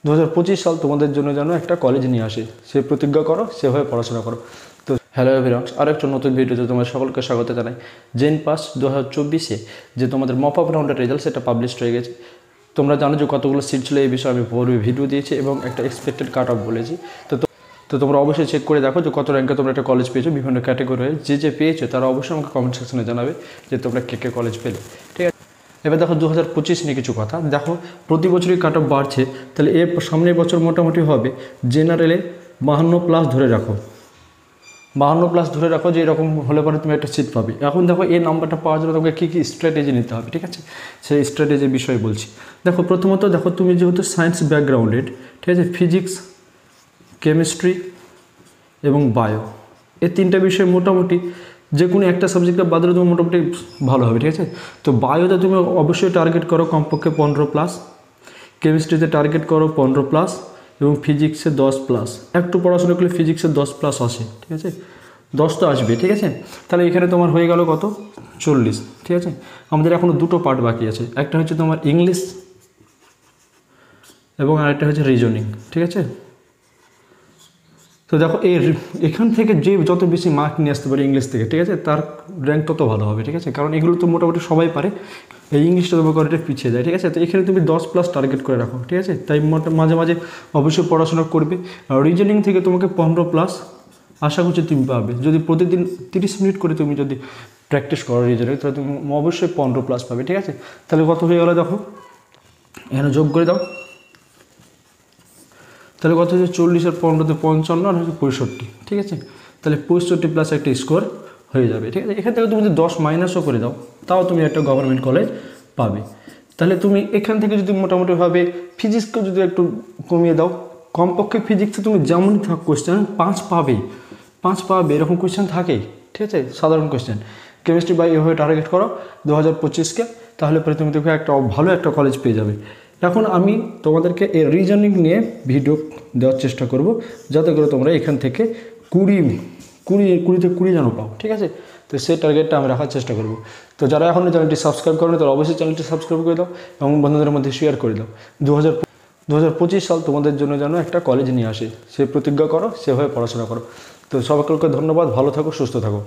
2025 সাল তোমাদের জন্য যেন একটা কলেজ নিয়ে আসে, সে প্রতিজ্ঞা করো, সেভাবে পড়াশোনা করো। তো হ্যালো এভরিওয়ান, আরেকটা নতুন ভিডিওতে তোমাদের সকলকে স্বাগত জানাই। জেন পাস 2024-এ যে তোমাদের মপ আপ রাউন্ডের রেজাল্ট সেটা পাবলিশ হয়ে গেছে। তোমরা জানো যে কতগুলো সিট ছিল, এই বিষয়ে আমি পূর্বে ভিডিও দিয়েছি এবং একটা এক্সপেক্টেড কাট অফ বলেছি। তো তোমরা অবশ্যই চেক করে দেখো যে কত র্যাঙ্কে তোমরা একটা কলেজ পেয়েছো বিভিন্ন ক্যাটাগরি। যে পেয়েছো তারা অবশ্যই আমাকে কমেন্ট সেকশনে জানাবে যে তোমরা কে কলেজ পেলে, ঠিক আছে। এবার দেখো 2025 নিয়ে কিছু কথা দেখো। প্রতি বছরই কাট অফ বাড়ছে, তাহলে এর সামনের বছর মোটামুটি হবে জেনারেলে 52+ ধরে রাখো, 52+ ধরে রাখো, যে এরকম হলে পরে তুমি একটা সিট পাবে। এখন দেখো এই নাম্বারটা পাওয়ার জন্য তোমাকে কী স্ট্র্যাটেজি নিতে হবে, ঠিক আছে, সেই স্ট্র্যাটেজির বিষয়ে বলছি। দেখো প্রথমত দেখো, তুমি যেহেতু সায়েন্স ব্যাকগ্রাউন্ডেড, ঠিক আছে, ফিজিক্স, কেমিস্ট্রি এবং বায়ো, এই তিনটা বিষয় মোটামুটি যে কোনো একটা সাবজেক্টটা বাদ দিলে তুমি মোটামুটি ভালো হবে, ঠিক আছে। তো বায়োতে তুমি অবশ্যই টার্গেট করো কমপক্ষে 15+, কেমিস্ট্রিতে টার্গেট করো 15+, এবং ফিজিক্সে 10+। একটু পড়াশোনা করলে ফিজিক্সে 10+ আসে, ঠিক আছে, 10 তো আসবে, ঠিক আছে। তাহলে এখানে তোমার হয়ে গেল কত, 40, ঠিক আছে। আমাদের এখনও দুটো পার্ট বাকি আছে, একটা হচ্ছে তোমার ইংলিশ এবং আরেকটা হচ্ছে রিজনিং, ঠিক আছে। তো দেখো এখান থেকে যে যত বেশি মার্ক নিয়ে আসতে পারে ইংলিশ থেকে, ঠিক আছে, তার র্যাঙ্ক তত ভালো হবে, ঠিক আছে। কারণ এগুলো তো মোটামুটি সবাই পারে, এই ইংলিশটা তোমার করে পিছিয়ে যায়, ঠিক আছে। তো এখানে তুমি 10+ টার্গেট করে রাখো, ঠিক আছে। তাই মাঝে মাঝে অবশ্যই পড়াশোনা করবে। আর রিজনিং থেকে তোমাকে 15+ আশা করছি তুমি পাবে, যদি প্রতিদিন 30 মিনিট করে তুমি যদি প্র্যাকটিস করো রিজনিং, তাহলে তুমি অবশ্যই 15+ পাবে, ঠিক আছে। তাহলে কত হয়ে গেলো দেখো, এখানে যোগ করে দাও। তাহলে কত হচ্ছে 40 আর 15-তে 55 আর হচ্ছে 65, ঠিক আছে। তাহলে 65+ একটা স্কোর হয়ে যাবে, ঠিক আছে। এখান থেকে তুমি যদি 10 মাইনাসও করে দাও, তাও তুমি একটা গভর্নমেন্ট কলেজ পাবে। তাহলে তুমি এখান থেকে যদি মোটামুটিভাবে ফিজিক্সকেও যদি একটু কমিয়ে দাও, কমপক্ষে ফিজিক্সে তুমি যেমনই থাক কোয়েশ্চেন 5 পাবে, এরকম কোয়েশ্চেন থাকেই, ঠিক আছে, সাধারণ কোয়েশ্চেন। কেমিস্ট্রি বা এভাবে টার্গেট করো 2025-কে, তাহলে পরে তুমি দেখবে একটা ভালো একটা কলেজ পেয়ে যাবে। এখন আমি তোমাদেরকে এই রিজনিং নিয়ে ভিডিও দেওয়ার চেষ্টা করব, যাতে করে তোমরা এখান থেকে 20 যেন পাও, ঠিক আছে। তো সেই টার্গেটটা আমি রাখার চেষ্টা করব। তো যারা এখনও চ্যানেলটি সাবস্ক্রাইব করেনি তারা অবশ্যই চ্যানেলটি সাবস্ক্রাইব করে দাও এবং বন্ধুদের মধ্যে শেয়ার করে দাও। 2025 সাল তোমাদের জন্য যেন একটা কলেজ নিয়ে আসে, সে প্রতিজ্ঞা করো, সেভাবে পড়াশোনা করো। তো সকলকে ধন্যবাদ, ভালো থাকো, সুস্থ থাকো।